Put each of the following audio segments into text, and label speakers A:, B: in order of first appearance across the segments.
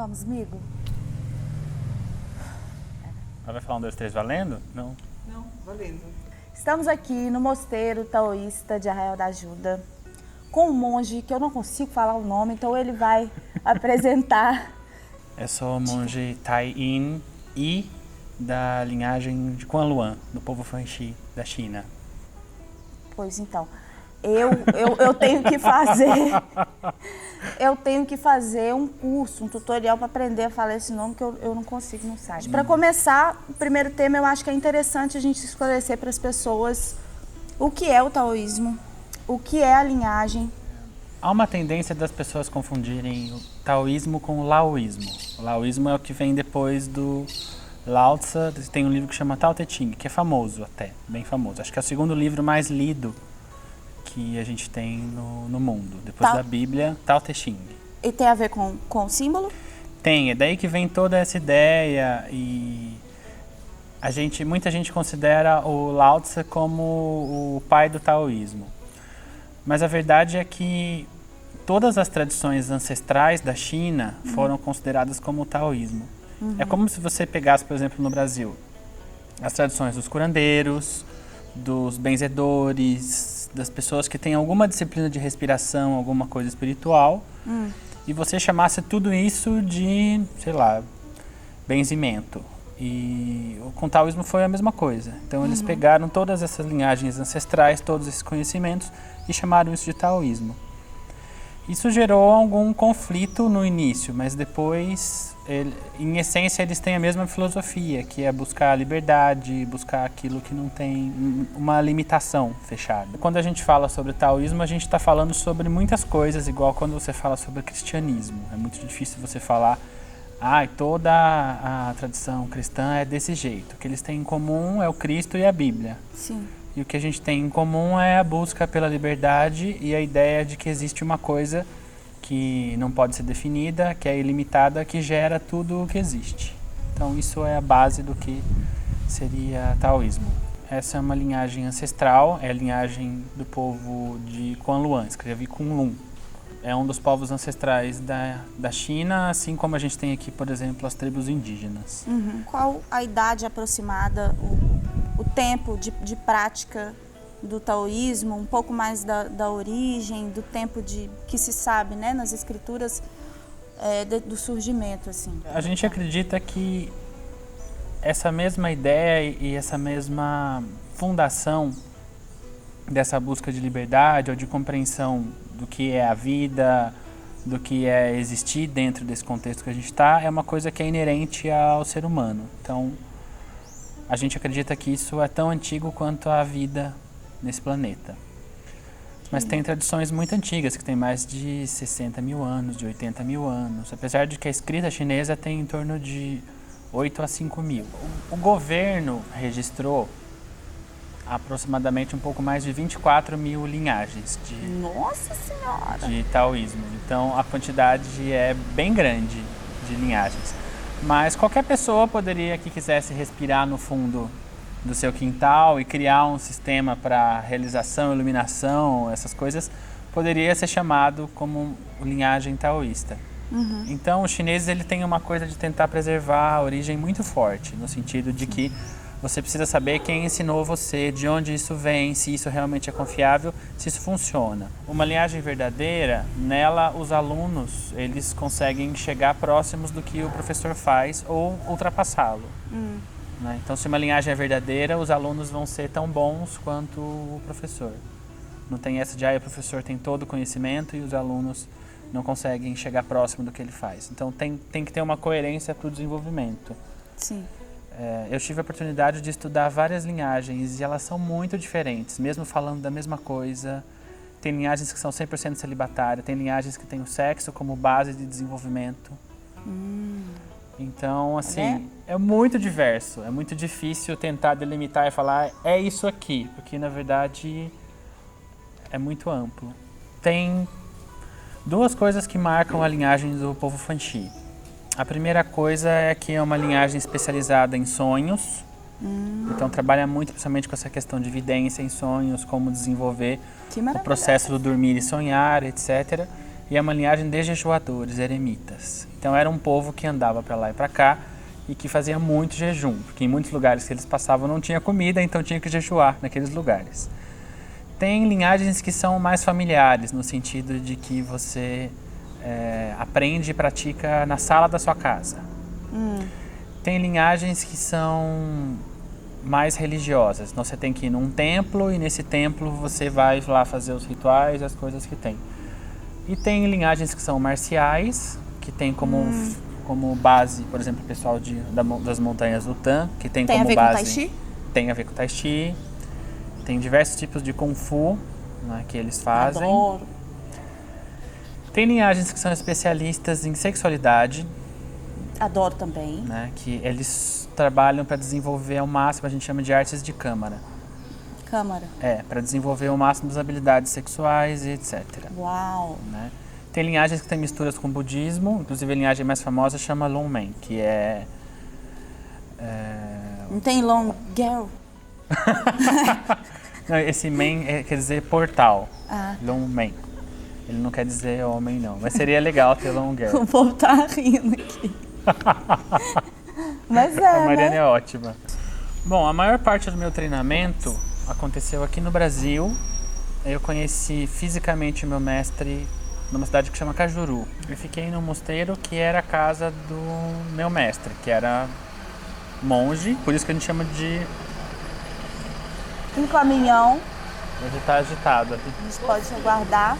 A: Vamos, amigo?
B: Ela vai falar 1, 2, 3 valendo? Não.
C: Não, valendo.
A: Estamos aqui no Mosteiro Taoísta de Arraial da Ajuda com um monge que eu não consigo falar o nome, então ele vai apresentar.
B: Eu sou o monge Tai Yin Yi, da linhagem de Guanluan, do povo Fanxi da China.
A: Pois então, eu tenho que fazer... Eu tenho que fazer um curso, um tutorial para aprender a falar esse nome que eu não consigo no site. Para começar, o primeiro tema eu acho que é interessante a gente esclarecer para as pessoas o que é o taoísmo, o que é a linhagem.
B: Há uma tendência das pessoas confundirem o taoísmo com o laoísmo. O laoísmo é o que vem depois do Lao Tzu. Tem um livro que chama Tao Te Ching, que é famoso até, bem famoso. Acho que é o segundo livro mais lido que a gente tem no mundo, depois da Bíblia, Tao Te Ching.
A: E tem a ver com o símbolo?
B: Tem, é daí que vem toda essa ideia e muita gente considera o Lao Tzu como o pai do taoísmo. Mas a verdade é que todas as tradições ancestrais da China foram consideradas como o taoísmo. É como se você pegasse, por exemplo, no Brasil, as tradições dos curandeiros, dos benzedores, das pessoas que têm alguma disciplina de respiração, alguma coisa espiritual, e você chamasse tudo isso de, sei lá, benzimento. E com o taoísmo foi a mesma coisa. Então eles pegaram todas essas linhagens ancestrais, todos esses conhecimentos e chamaram isso de taoísmo. Isso gerou algum conflito no início, mas depois, em essência, eles têm a mesma filosofia, que é buscar a liberdade, buscar aquilo que não tem uma limitação fechada. Quando a gente fala sobre taoísmo, a gente está falando sobre muitas coisas, igual quando você fala sobre cristianismo. É muito difícil você falar, toda a tradição cristã é desse jeito. O que eles têm em comum é o Cristo e a Bíblia.
A: Sim.
B: E o que a gente tem em comum é a busca pela liberdade e a ideia de que existe uma coisa que não pode ser definida, que é ilimitada, que gera tudo o que existe. Então isso é a base do que seria taoísmo. Essa é uma linhagem ancestral, é a linhagem do povo de Guanluan, escrevi Kunlun. É um dos povos ancestrais da China, assim como a gente tem aqui, por exemplo, as tribos indígenas.
A: Qual a idade aproximada, o tempo de prática do taoísmo, um pouco mais da origem, do tempo que se sabe, né, nas escrituras do surgimento, assim?
B: A gente acredita que essa mesma ideia e essa mesma fundação dessa busca de liberdade ou de compreensão do que é a vida, do que é existir dentro desse contexto que a gente está, é uma coisa que é inerente ao ser humano. Então, a gente acredita que isso é tão antigo quanto a vida nesse planeta. Mas tem tradições muito antigas, que tem mais de 60 mil anos, de 80 mil anos, apesar de que a escrita chinesa tem em torno de 8 a 5 mil. O governo registrou aproximadamente um pouco mais de 24 mil linhagens
A: Nossa Senhora!
B: de taoísmo. Então a quantidade é bem grande de linhagens. Mas qualquer pessoa poderia, que quisesse respirar no fundo do seu quintal e criar um sistema para realização, iluminação, essas coisas, poderia ser chamado como linhagem taoísta. Então os chineses têm uma coisa de tentar preservar a origem muito forte, no sentido de que você precisa saber quem ensinou você, de onde isso vem, se isso realmente é confiável, se isso funciona. Uma linhagem verdadeira, nela os alunos eles conseguem chegar próximos do que o professor faz ou ultrapassá-lo. Né? Então, se uma linhagem é verdadeira, os alunos vão ser tão bons quanto o professor. Não tem essa de, o professor tem todo o conhecimento e os alunos não conseguem chegar próximo do que ele faz. Então, tem que ter uma coerência para o desenvolvimento.
A: Sim.
B: Eu tive a oportunidade de estudar várias linhagens e elas são muito diferentes, mesmo falando da mesma coisa. Tem linhagens que são 100% celibatárias, tem linhagens que têm o sexo como base de desenvolvimento. Então, assim, é muito diverso, é muito difícil tentar delimitar e falar é isso aqui, porque na verdade é muito amplo. Tem duas coisas que marcam a linhagem do povo Fanxi. A primeira coisa é que é uma linhagem especializada em sonhos, então trabalha muito principalmente com essa questão de evidência em sonhos, como desenvolver o processo do dormir e sonhar, etc. e é uma linhagem de jejuadores, eremitas. Então era um povo que andava para lá e para cá e que fazia muito jejum, porque em muitos lugares que eles passavam não tinha comida, então tinha que jejuar naqueles lugares. Tem linhagens que são mais familiares, no sentido de que você aprende e pratica na sala da sua casa. Tem linhagens que são mais religiosas. Então você tem que ir num templo e nesse templo você vai lá fazer os rituais, as coisas que tem. E tem linhagens que são marciais, que tem como base, por exemplo, o pessoal das montanhas do Tan, que tem como
A: a ver
B: base...
A: com Tai Chi?
B: Tem a ver com Tai Chi. Tem diversos tipos de Kung Fu, né, que eles fazem.
A: Adoro.
B: Tem linhagens que são especialistas em sexualidade.
A: Adoro também.
B: Né, que eles trabalham para desenvolver ao máximo, a gente chama de artes de câmara.
A: Câmara.
B: Para desenvolver o máximo das habilidades sexuais e etc.
A: Uau.
B: Né? Tem linhagens que têm misturas com budismo, inclusive a linhagem mais famosa chama Long Man, que
A: Não tem long girl?
B: Não, esse man quer dizer portal.
A: Ah.
B: Long Man. Ele não quer dizer homem, não. Mas seria legal ter long girl.
A: O povo tá rindo aqui. Mas
B: A Mariana
A: né?
B: é ótima. Bom, a maior parte do meu treinamento aconteceu aqui no Brasil. Eu conheci fisicamente o meu mestre numa cidade que chama Cajuru. Eu fiquei num mosteiro que era a casa do meu mestre, que era monge, por isso que a gente chama de...
A: Um caminhão,
B: Hoje tá agitado aqui.
A: a gente pode aguardar.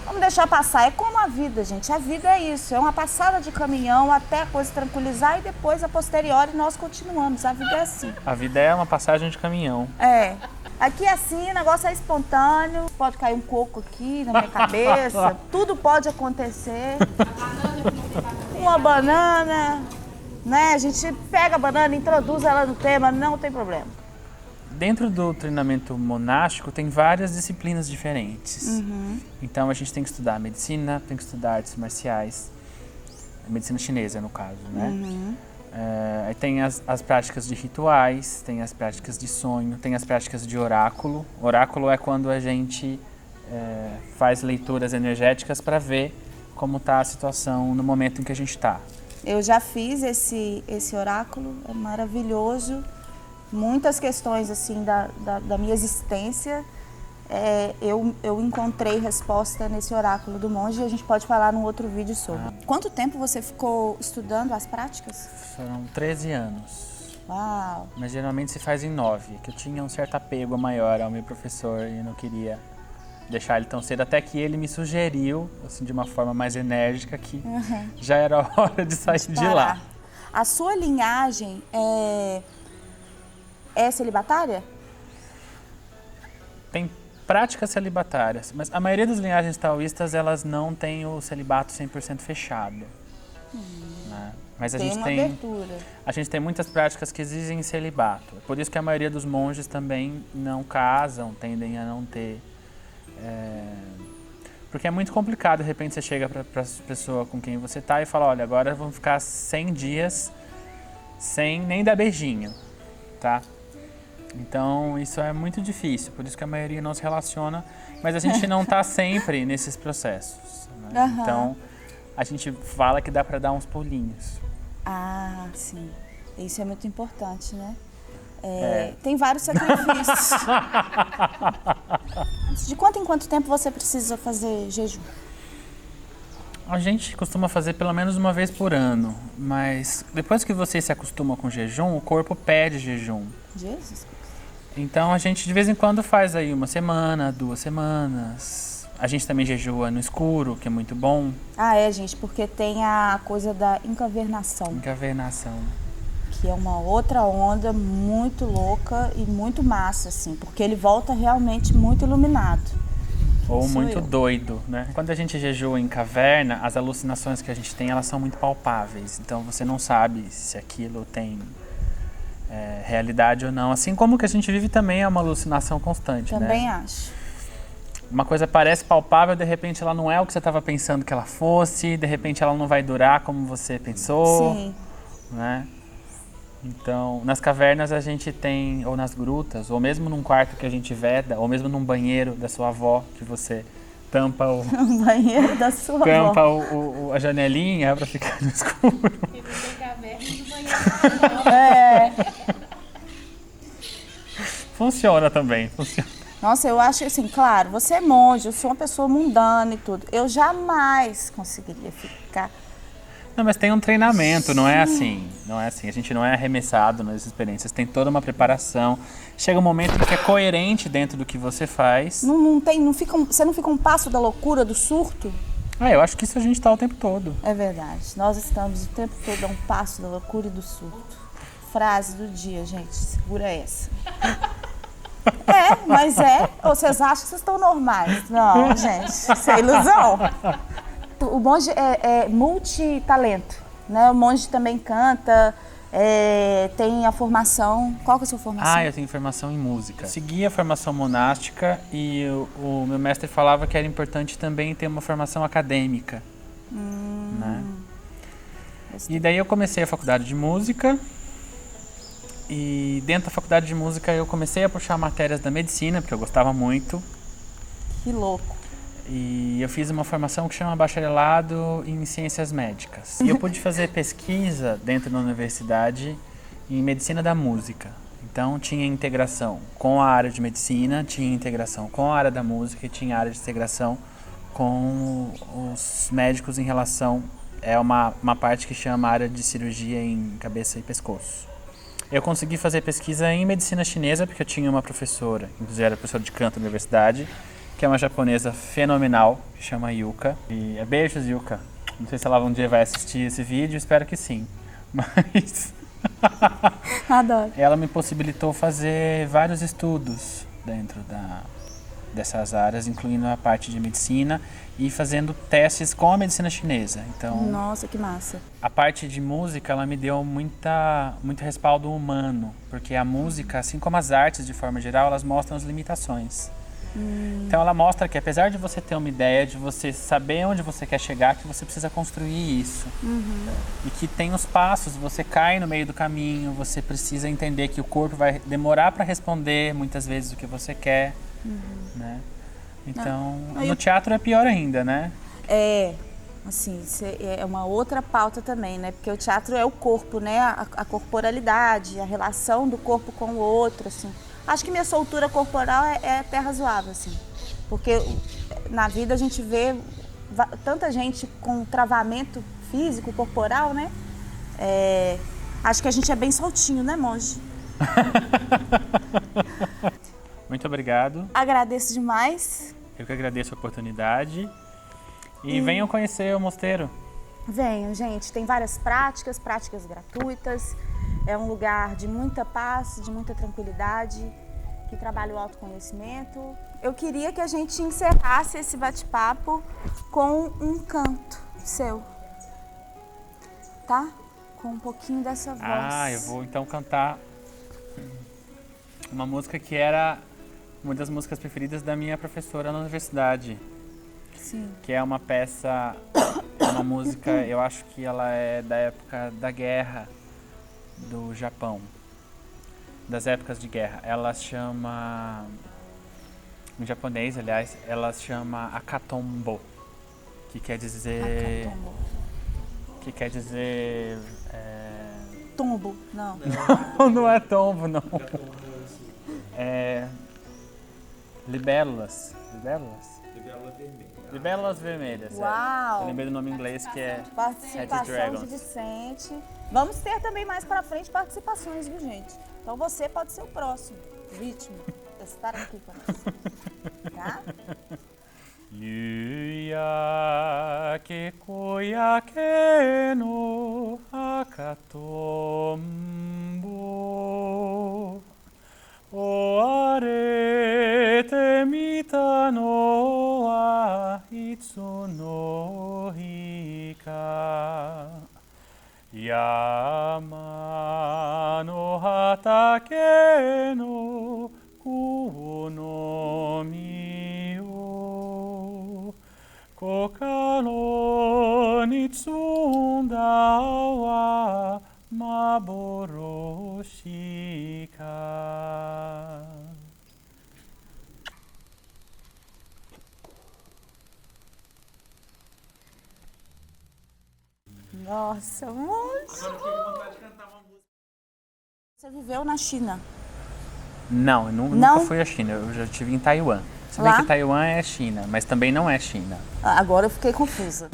A: Vamos deixar passar. É como a vida, gente. A vida é isso. É uma passada de caminhão até a coisa tranquilizar e depois, a posteriori, nós continuamos. A vida é assim.
B: A vida é uma passagem de caminhão.
A: É. Aqui assim, o negócio é espontâneo. Pode cair um coco aqui na minha cabeça. Tudo pode acontecer. Uma banana, né? A gente pega a banana, introduz ela no tema, não tem problema.
B: Dentro do treinamento monástico tem várias disciplinas diferentes. Então a gente tem que estudar medicina, tem que estudar artes marciais, medicina chinesa no caso, né? Aí tem as práticas de rituais, tem as práticas de sonho, tem as práticas de oráculo. Oráculo é quando a gente faz leituras energéticas para ver como está a situação no momento em que a gente está.
A: Eu já fiz esse oráculo, é maravilhoso. Muitas questões assim da minha existência, eu encontrei resposta nesse oráculo do monge e a gente pode falar num outro vídeo sobre. Quanto tempo você ficou estudando as práticas?
B: Foram 13 anos.
A: Uau!
B: Mas geralmente se faz em 9, que eu tinha um certo apego maior ao meu professor e não queria deixar ele tão cedo, até que ele me sugeriu, assim, de uma forma mais enérgica, que já era hora de sair de lá.
A: A sua linhagem é celibatária?
B: Tem práticas celibatárias, mas a maioria das linhagens taoístas, elas não têm o celibato 100% fechado. Né? Mas
A: Tem uma abertura.
B: A gente tem muitas práticas que exigem celibato. Por isso que a maioria dos monges também não casam, tendem a não ter. Porque é muito complicado, de repente você chega para a pessoa com quem você está e fala, olha, agora vamos ficar 100 dias sem nem dar beijinho, tá? Então isso é muito difícil, por isso que a maioria não se relaciona, mas a gente não está sempre nesses processos. Né? Então a gente fala que dá para dar uns pulinhos.
A: Ah, sim. Isso é muito importante, né? Tem vários sacrifícios. De quanto em quanto tempo você precisa fazer jejum?
B: A gente costuma fazer pelo menos uma vez por ano, mas depois que você se acostuma com jejum, o corpo pede jejum.
A: Jesus.
B: Então a gente de vez em quando faz aí 1 semana, 2 semanas. A gente também jejua no escuro, que é muito bom.
A: Ah, gente, porque tem a coisa da encavernação.
B: Encavernação.
A: Que é uma outra onda muito louca e muito massa, assim, porque ele volta realmente muito iluminado.
B: Ou muito doido, né? Quando a gente jejua em caverna, as alucinações que a gente tem, elas são muito palpáveis. Então você não sabe se aquilo tem realidade ou não. Assim como que a gente vive também é uma alucinação constante,
A: Também
B: né?
A: acho.
B: Uma coisa parece palpável, de repente ela não é o que você estava pensando que ela fosse, de repente ela não vai durar como você pensou.
A: Sim.
B: Né? Então, nas cavernas a gente tem, ou nas grutas, ou mesmo num quarto que a gente veda, ou mesmo num banheiro da sua avó que você tampa
A: O banheiro da sua
B: tampa
A: avó.
B: a janelinha pra ficar no escuro.
A: É.
B: Funciona também, funciona.
A: Nossa, eu acho assim, claro, você é monge, eu sou uma pessoa mundana e tudo. Eu jamais conseguiria ficar.
B: Não, mas tem um treinamento, não é assim. Não é assim. A gente não é arremessado nas experiências. Tem toda uma preparação. Chega um momento em que é coerente dentro do que você faz.
A: Você não fica um passo da loucura, do surto?
B: Eu acho que isso a gente tá o tempo todo.
A: É verdade. Nós estamos o tempo todo a um passo da loucura e do surto. Frase do dia, gente. Segura essa. Mas é. Ou vocês acham que vocês estão normais? Não, gente. Isso é ilusão. O monge é multitalento, né? O monge também canta, tem a formação. Qual que é a sua formação?
B: Eu tenho formação em música. Segui a formação monástica e o meu mestre falava que era importante também ter uma formação acadêmica. Né? E daí eu comecei a faculdade de música e dentro da faculdade de música eu comecei a puxar matérias da medicina, porque eu gostava muito.
A: Que louco.
B: E eu fiz uma formação que chama bacharelado em ciências médicas. E eu pude fazer pesquisa dentro da universidade em medicina da música. Então tinha integração com a área de medicina, tinha integração com a área da música e tinha área de integração com os médicos em relação... É uma parte que chama área de cirurgia em cabeça e pescoço. Eu consegui fazer pesquisa em medicina chinesa porque eu tinha uma professora, inclusive era professora de canto da universidade, que é uma japonesa fenomenal, que chama Yuka. E beijos, Yuka. Não sei se ela um dia vai assistir esse vídeo, espero que sim. Mas
A: Adoro.
B: ela me possibilitou fazer vários estudos dentro dessas áreas, incluindo a parte de medicina e fazendo testes com a medicina chinesa. Então,
A: nossa, que massa.
B: a parte de música, ela me deu muito respaldo humano, porque a música, assim como as artes de forma geral, elas mostram as limitações. Então ela mostra que apesar de você ter uma ideia, de você saber onde você quer chegar, que você precisa construir isso. E que tem os passos, você cai no meio do caminho, você precisa entender que o corpo vai demorar para responder muitas vezes o que você quer. Né? Então, no teatro é pior ainda, né?
A: Assim, é uma outra pauta também, né? Porque o teatro é o corpo, né? A corporalidade, a relação do corpo com o outro, assim. Acho que minha soltura corporal é até razoável, assim. Porque na vida a gente vê tanta gente com travamento físico, corporal, né? Acho que a gente é bem soltinho, né, monge?
B: Muito obrigado.
A: Agradeço demais.
B: Eu que agradeço a oportunidade. E venham conhecer o mosteiro.
A: Venham, gente. Tem várias práticas gratuitas. É um lugar de muita paz, de muita tranquilidade, que trabalha o autoconhecimento. Eu queria que a gente encerrasse esse bate-papo com um canto seu, tá? Com um pouquinho dessa voz.
B: Eu vou então cantar uma música que era uma das músicas preferidas da minha professora na universidade.
A: Sim.
B: Que é uma peça, uma música, eu acho que ela é da época da guerra do Japão, das épocas de guerra. Ela chama, em japonês, aliás, ela chama Akatombo, que quer dizer...
A: Akatombo.
B: Que quer dizer...
A: Tombo, não.
B: Não é tombo, não. Libélulas. Libélulas vermelhas.
A: Uau!
B: Eu lembrei do nome em inglês que é
A: Participação
B: Dragons.
A: de Vicente. Vamos ter também mais pra frente participações, viu, gente? Então você pode ser o próximo vítima de estar aqui conosco. Tá?
B: Yuya ke koya ke no akatombo oarete mita no wa itsu no hika yama no hatake no kuo no mi o koka no nitsunda wa maboroshi ka.
A: Nossa, moço.
B: Agora eu fiquei com vontade de cantar uma música.
A: Você viveu na China?
B: Não, eu nunca fui à China. Eu já estive em Taiwan. Se bem
A: Lá?
B: que Taiwan é China, mas também não é China.
A: Agora eu fiquei confusa.